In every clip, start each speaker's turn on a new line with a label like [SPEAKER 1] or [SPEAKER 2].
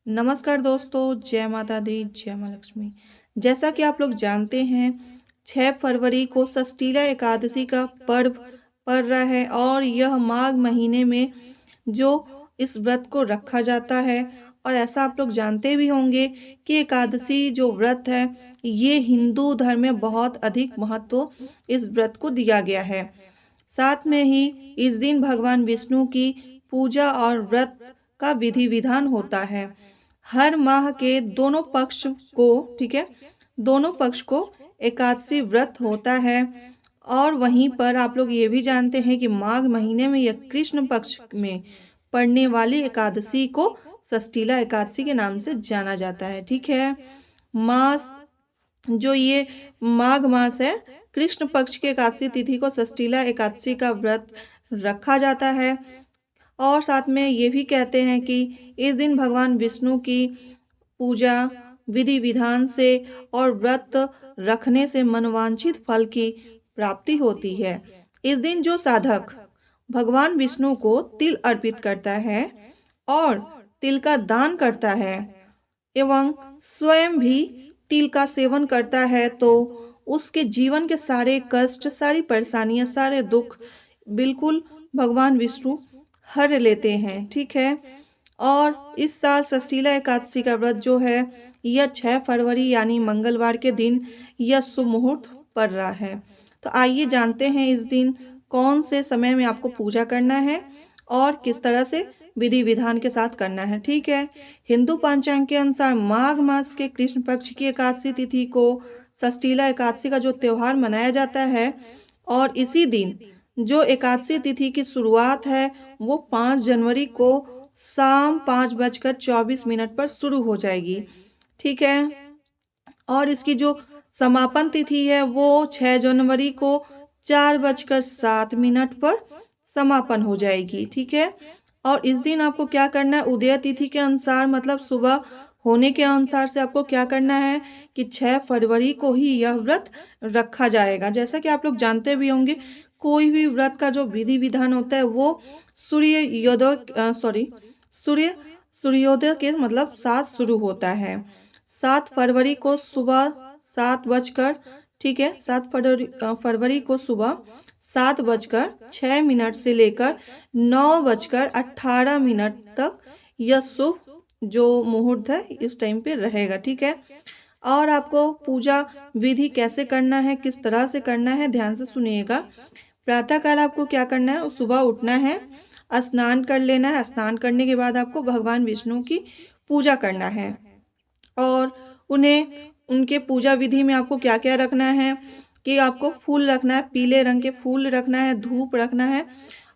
[SPEAKER 1] नमस्कार दोस्तों, जय माता दी, जय माँ लक्ष्मी। जैसा कि आप लोग जानते हैं, 6 फरवरी को षष्ठीला एकादशी का पर्व पड़ रहा है और यह माघ महीने में जो इस व्रत को रखा जाता है। और ऐसा आप लोग जानते भी होंगे कि एकादशी जो व्रत है, ये हिंदू धर्म में बहुत अधिक महत्व इस व्रत को दिया गया है। साथ में ही इस दिन भगवान विष्णु की पूजा और व्रत का विधि विधान होता है। हर माह के दोनों पक्ष को, ठीक है, दोनों पक्ष को एकादशी व्रत होता है। और वहीं पर आप लोग ये भी जानते हैं कि माघ महीने में या कृष्ण पक्ष में पड़ने वाली एकादशी को षष्ठीला एकादशी के नाम से जाना जाता है। ठीक है, मास जो ये माघ मास है, कृष्ण पक्ष की एकादशी तिथि को षष्ठीला एकादशी का व्रत रखा जाता है। और साथ में ये भी कहते हैं कि इस दिन भगवान विष्णु की पूजा विधि विधान से और व्रत रखने से मनवांछित फल की प्राप्ति होती है। इस दिन जो साधक भगवान विष्णु को तिल अर्पित करता है और तिल का दान करता है एवं स्वयं भी तिल का सेवन करता है, तो उसके जीवन के सारे कष्ट, सारी परेशानियां, सारे दुख बिल्कुल भगवान विष्णु हर लेते हैं। ठीक है, और इस साल षष्ठीला एकादशी का व्रत जो है, यह 6 फरवरी यानी मंगलवार के दिन यह शुभ मुहूर्त पड़ रहा है। तो आइए जानते हैं इस दिन कौन से समय में आपको पूजा करना है और किस तरह से विधि विधान के साथ करना है। ठीक है, हिंदू पंचांग के अनुसार माघ मास के कृष्ण पक्ष की एकादशी तिथि को षष्ठीला एकादशी का जो त्योहार मनाया जाता है, और इसी दिन जो एकादशी तिथि की शुरुआत है वो 5 जनवरी को शाम 5:24 पर शुरू हो जाएगी। ठीक है, और इसकी जो समापन तिथि है वो 6 जनवरी को 4:07 पर समापन हो जाएगी। ठीक है, और इस दिन आपको क्या करना है, उदय तिथि के अनुसार, मतलब सुबह होने के अनुसार से आपको क्या करना है कि 6 फरवरी को ही यह व्रत रखा जाएगा। जैसा कि आप लोग जानते भी होंगे, कोई भी व्रत का जो विधि विधान होता है वो सूर्य सूर्योदय के मतलब साथ शुरू होता है। 7 फरवरी को सुबह 7 बजकर, ठीक है, 7 फरवरी को सुबह 7:06 से लेकर 9:18 तक यह शुभ जो मुहूर्त है इस टाइम पे रहेगा। ठीक है, और आपको पूजा विधि कैसे करना है, किस तरह से करना है, ध्यान से सुनिएगा। प्रातःकाल आपको क्या करना है, सुबह उठना है, स्नान कर लेना है। स्नान करने के बाद आपको भगवान विष्णु की पूजा करना है और उन्हें उनके पूजा विधि में आपको क्या क्या रखना है कि आपको फूल रखना है, पीले रंग के फूल रखना है, धूप रखना है,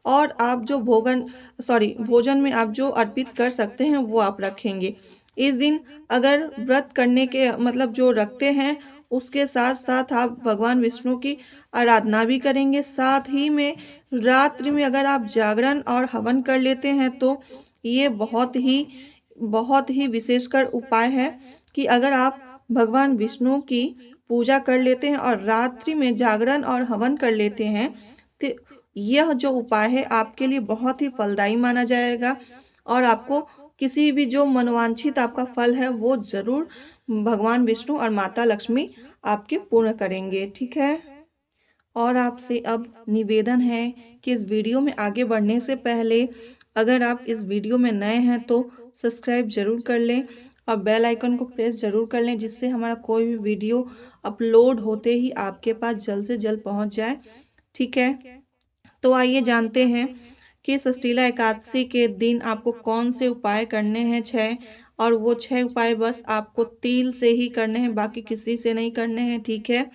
[SPEAKER 1] और आप जो भोजन में आप जो अर्पित कर सकते हैं वो आप रखेंगे। इस दिन अगर व्रत करने के मतलब जो रखते हैं उसके साथ साथ आप भगवान विष्णु की आराधना भी करेंगे। साथ ही में रात्रि में अगर आप जागरण और हवन कर लेते हैं तो ये बहुत ही विशेषकर उपाय है कि अगर आप भगवान विष्णु की पूजा कर लेते हैं और रात्रि में जागरण और हवन कर लेते हैं, तो यह जो उपाय है आपके लिए बहुत ही फलदायी माना जाएगा और आपको किसी भी जो मनोवांछित आपका फल है वो जरूर भगवान विष्णु और माता लक्ष्मी आपके पूर्ण करेंगे। ठीक है, और आपसे अब निवेदन है कि इस वीडियो में आगे बढ़ने से पहले अगर आप इस वीडियो में नए हैं तो सब्सक्राइब जरूर कर लें और बेल आइकन को प्रेस जरूर कर लें, जिससे हमारा कोई भी वीडियो अपलोड होते ही आपके पास जल्द से जल्द पहुंच जाए। ठीक है, तो आइए जानते हैं कि षष्ठीला एकादशी के दिन आपको कौन से उपाय करने हैं 6, और वो 6 उपाय बस आपको तिल से ही करने हैं, बाकी किसी से नहीं करने हैं। ठीक है,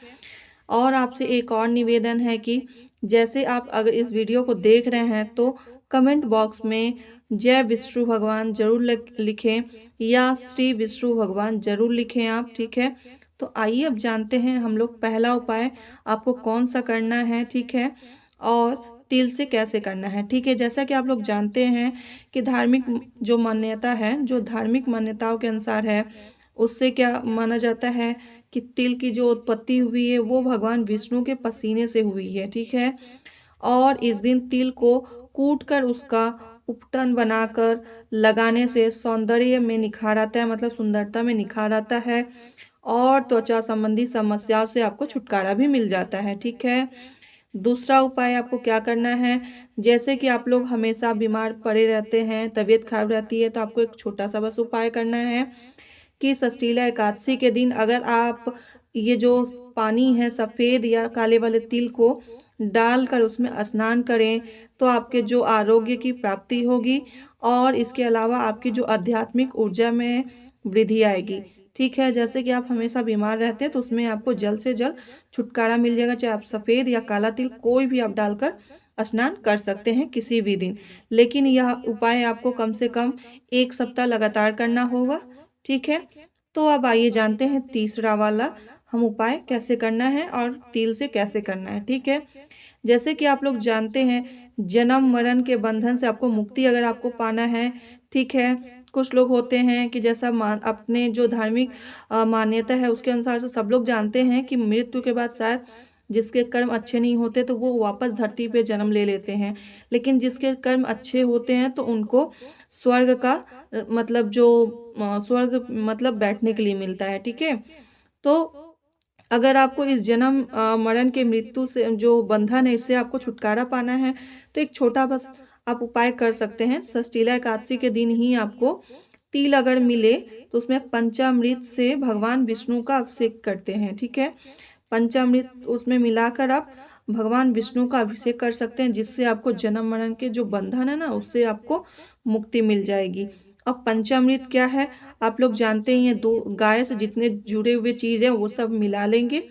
[SPEAKER 1] और आपसे एक और निवेदन है कि जैसे आप अगर इस वीडियो को देख रहे हैं तो कमेंट बॉक्स में जय विष्णु भगवान जरूर लिखें या श्री विष्णु भगवान जरूर लिखें आप। ठीक है, तो आइए अब जानते हैं हम लोग पहला उपाय आपको कौन सा करना है। ठीक है, और तिल से कैसे करना है। ठीक है, जैसा कि आप लोग जानते हैं कि धार्मिक जो मान्यता है, जो धार्मिक मान्यताओं के अनुसार है, उससे क्या माना जाता है कि तिल की जो उत्पत्ति हुई है वो भगवान विष्णु के पसीने से हुई है। ठीक है, और इस दिन तिल को कूट कर उसका उपटन बनाकर लगाने से सौंदर्य में निखार आता है, मतलब सुंदरता में निखार आता है और त्वचा संबंधी समस्याओं से आपको छुटकारा भी मिल जाता है, ठीक है। दूसरा उपाय आपको क्या करना है, जैसे कि आप लोग हमेशा बीमार पड़े रहते हैं, तबीयत खराब रहती है, तो आपको एक छोटा-सा बस उपाय करना है कि षष्ठीला एकादशी के दिन अगर आप ये जो पानी है सफ़ेद या काले वाले तिल को डालकर उसमें स्नान करें, तो आपके जो आरोग्य की प्राप्ति होगी और इसके अलावा आपकी जो आध्यात्मिक ऊर्जा में वृद्धि आएगी। ठीक है, जैसे कि आप हमेशा बीमार रहते हैं तो उसमें आपको जल्द से जल्द छुटकारा मिल जाएगा, चाहे आप सफ़ेद या काला तिल कोई भी आप डालकर स्नान कर सकते हैं किसी भी दिन। लेकिन यह उपाय आपको कम से कम 1 सप्ताह लगातार करना होगा, ठीक है। तो अब आइए जानते हैं तीसरा वाला हम उपाय कैसे करना है और तिल से कैसे करना है, ठीक है। जैसे कि आप लोग जानते हैं, जन्म मरण के बंधन से आपको मुक्ति अगर आपको पाना है, ठीक है। कुछ लोग होते हैं कि जैसा मान अपने जो धार्मिक मान्यता है उसके अनुसार से सब लोग जानते हैं कि मृत्यु के बाद शायद जिसके कर्म अच्छे नहीं होते तो वो वापस धरती पे जन्म ले लेते हैं, लेकिन जिसके कर्म अच्छे होते हैं तो उनको स्वर्ग का मतलब जो स्वर्ग मतलब बैठने के लिए मिलता है, ठीक है। तो अगर आपको इस जन्म मरण के मृत्यु से जो बंधन है इससे आपको छुटकारा पाना है, तो एक छोटा बस आप उपाय कर सकते हैं। षष्ठीला एकादशी के दिन ही आपको तिल अगर मिले तो उसमें पंचामृत से भगवान विष्णु का अभिषेक करते हैं, ठीक है। पंचामृत उसमें मिलाकर आप भगवान विष्णु का अभिषेक कर सकते हैं, जिससे आपको जन्म मरण के जो बंधन है ना उससे आपको मुक्ति मिल जाएगी। अब पंचामृत क्या है, आप लोग जानते ही हैं, दो गाय से जितने जुड़े हुए चीज़ हैं वो सब मिला लेंगे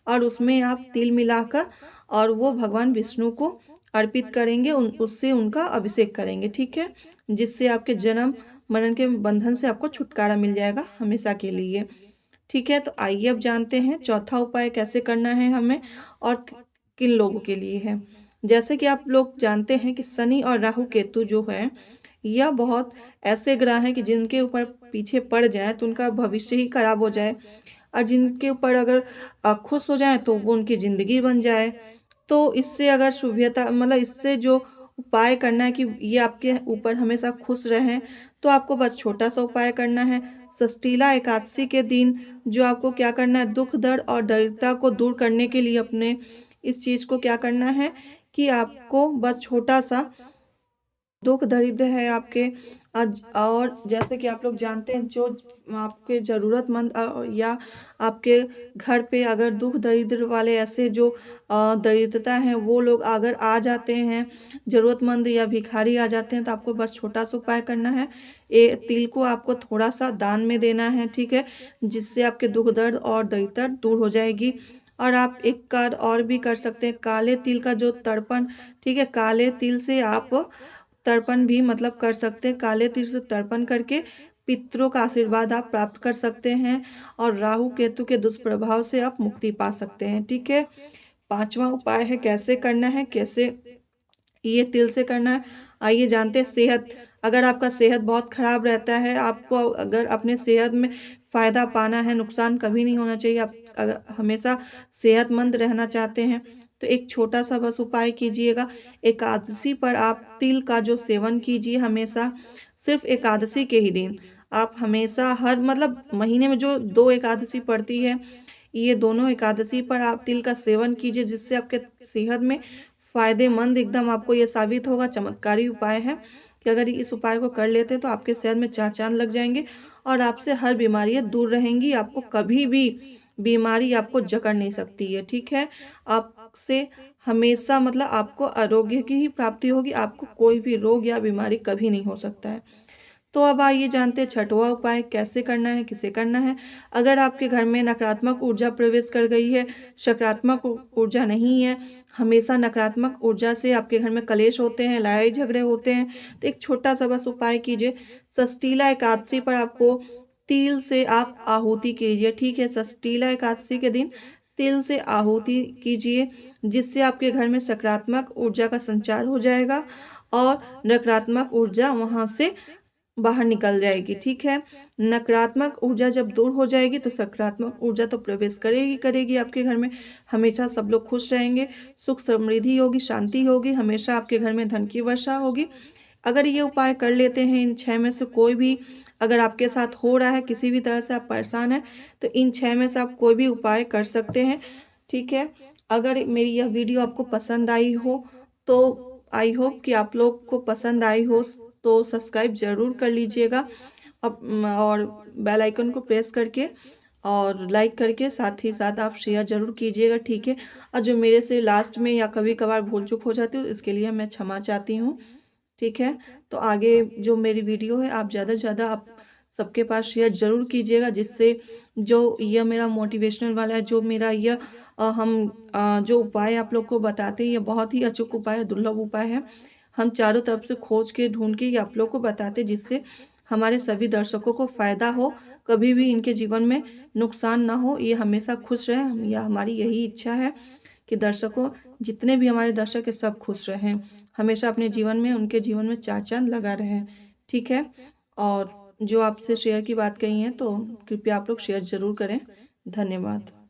[SPEAKER 1] और उसमें आप तिल मिलाकर और वो भगवान विष्णु को अर्पित करेंगे, उससे उनका अभिषेक करेंगे, ठीक है। जिससे आपके जन्म मरण के बंधन से आपको छुटकारा मिल जाएगा हमेशा के लिए, ठीक है। तो आइए अब जानते हैं चौथा उपाय कैसे करना है हमें और किन लोगों के लिए है। जैसे कि आप लोग जानते हैं कि शनि और राहु केतु जो है यह बहुत ऐसे ग्रह हैं कि जिनके ऊपर पीछे पड़ जाए तो उनका भविष्य ही खराब हो जाए और जिनके ऊपर अगर खुश हो जाए तो वो उनकी ज़िंदगी बन जाए। तो इससे अगर शुभ्यता मतलब इससे जो उपाय करना है कि ये आपके ऊपर हमेशा खुश रहें, तो आपको बस छोटा सा उपाय करना है। षष्ठीला एकादशी के दिन जो आपको क्या करना है, दुख दर्द और दरिद्रता को दूर करने के लिए अपने इस चीज़ को क्या करना है कि आपको बस छोटा सा दुख दरिद्र है आपके और जैसे कि आप लोग जानते हैं जो आपके ज़रूरतमंद या आपके घर पे अगर दुख दरिद्र वाले ऐसे जो दरिद्रता हैं वो लोग अगर आ जाते हैं, ज़रूरतमंद या भिखारी आ जाते हैं, तो आपको बस छोटा सा उपाय करना है। तिल को आपको थोड़ा सा दान में देना है, ठीक है, जिससे आपके दुख दर्द और दरिद्रता दूर हो जाएगी। और आप एक कार्य और भी कर सकते हैं, काले तिल का जो तर्पण, ठीक है, काले तिल से आप तर्पण भी मतलब कर सकते हैं। काले तिल से तर्पण करके पितरों का आशीर्वाद आप प्राप्त कर सकते हैं और राहु केतु के दुष्प्रभाव से आप मुक्ति पा सकते हैं, ठीक है। पांचवा उपाय है कैसे करना है, कैसे ये तिल से करना है, आइए जानते हैं। सेहत, अगर आपका सेहत बहुत खराब रहता है, आपको अगर अपने सेहत में फ़ायदा पाना है, नुकसान कभी नहीं होना चाहिए, आप अगर हमेशा सेहतमंद रहना चाहते हैं, तो एक छोटा सा बस उपाय कीजिएगा। एकादशी पर आप तिल का जो सेवन कीजिए हमेशा, सिर्फ एकादशी के ही दिन। आप हमेशा हर मतलब महीने में जो 2 एकादशी पड़ती है, ये दोनों एकादशी पर आप तिल का सेवन कीजिए, जिससे आपके सेहत में फ़ायदेमंद एकदम आपको ये साबित होगा। चमत्कारी उपाय है कि अगर इस उपाय को कर लेते हैं तो आपके सेहत में 4 चाँद लग जाएंगे और आपसे हर बीमारियाँ दूर रहेंगी। आपको कभी भी बीमारी आपको जकड़ नहीं सकती है, ठीक है। आपसे हमेशा मतलब आपको आरोग्य की ही प्राप्ति होगी, आपको कोई भी रोग या बीमारी कभी नहीं हो सकता है। तो अब आइए जानते हैं छठवां उपाय कैसे करना है, किसे करना है। अगर आपके घर में नकारात्मक ऊर्जा प्रवेश कर गई है, सकारात्मक ऊर्जा नहीं है, हमेशा नकारात्मक ऊर्जा से आपके घर में कलेश होते हैं, लड़ाई झगड़े होते हैं, तो एक छोटा सा बस उपाय कीजिए। षष्ठीला एकादशी पर आपको तिल से आप आहुति कीजिए, ठीक है। षष्ठीला एकादशी के दिन तिल से आहुति कीजिए, जिससे आपके घर में सकारात्मक ऊर्जा का संचार हो जाएगा और नकारात्मक ऊर्जा वहाँ से बाहर निकल जाएगी, ठीक है। नकारात्मक ऊर्जा जब दूर हो जाएगी तो सकारात्मक ऊर्जा तो प्रवेश करेगी करेगी आपके घर में। हमेशा सब लोग खुश रहेंगे, सुख समृद्धि होगी, शांति होगी, हमेशा आपके घर में धन की वर्षा होगी। अगर ये उपाय कर लेते हैं, इन 6 में से कोई भी अगर आपके साथ हो रहा है, किसी भी तरह से आप परेशान हैं, तो इन 6 में से आप कोई भी उपाय कर सकते हैं, ठीक है। अगर मेरी यह वीडियो आपको पसंद आई हो, तो आई होप कि आप लोग को पसंद आई हो, तो सब्सक्राइब ज़रूर कर लीजिएगा। और बेल आइकन को प्रेस करके और लाइक करके साथ ही साथ आप शेयर ज़रूर कीजिएगा, ठीक है। और जो मेरे से लास्ट में या कभी-कभार भूल-चूक हो जाती है, इसके लिए मैं क्षमा चाहती हूँ, ठीक है। तो आगे जो मेरी वीडियो है आप ज़्यादा से ज़्यादा आप सबके पास शेयर ज़रूर कीजिएगा, जिससे जो यह मेरा मोटिवेशनल वाला है, जो मेरा यह जो उपाय आप लोग को बताते हैं, ये बहुत ही अचूक उपाय है, दुर्लभ उपाय है। हम चारों तरफ से खोज के, ढूँढ के ये आप लोग को बताते हैं, जिससे हमारे सभी दर्शकों को फ़ायदा हो, कभी भी इनके जीवन में नुकसान ना हो, ये हमेशा खुश रहें। यह हमारी यही इच्छा है कि दर्शकों, जितने भी हमारे दर्शक हैं, सब खुश रहें, हमेशा अपने जीवन में, उनके जीवन में चार चाँद लगा रहें, ठीक है। और जो आपसे शेयर की बात कही है, तो कृपया आप लोग शेयर ज़रूर करें। धन्यवाद।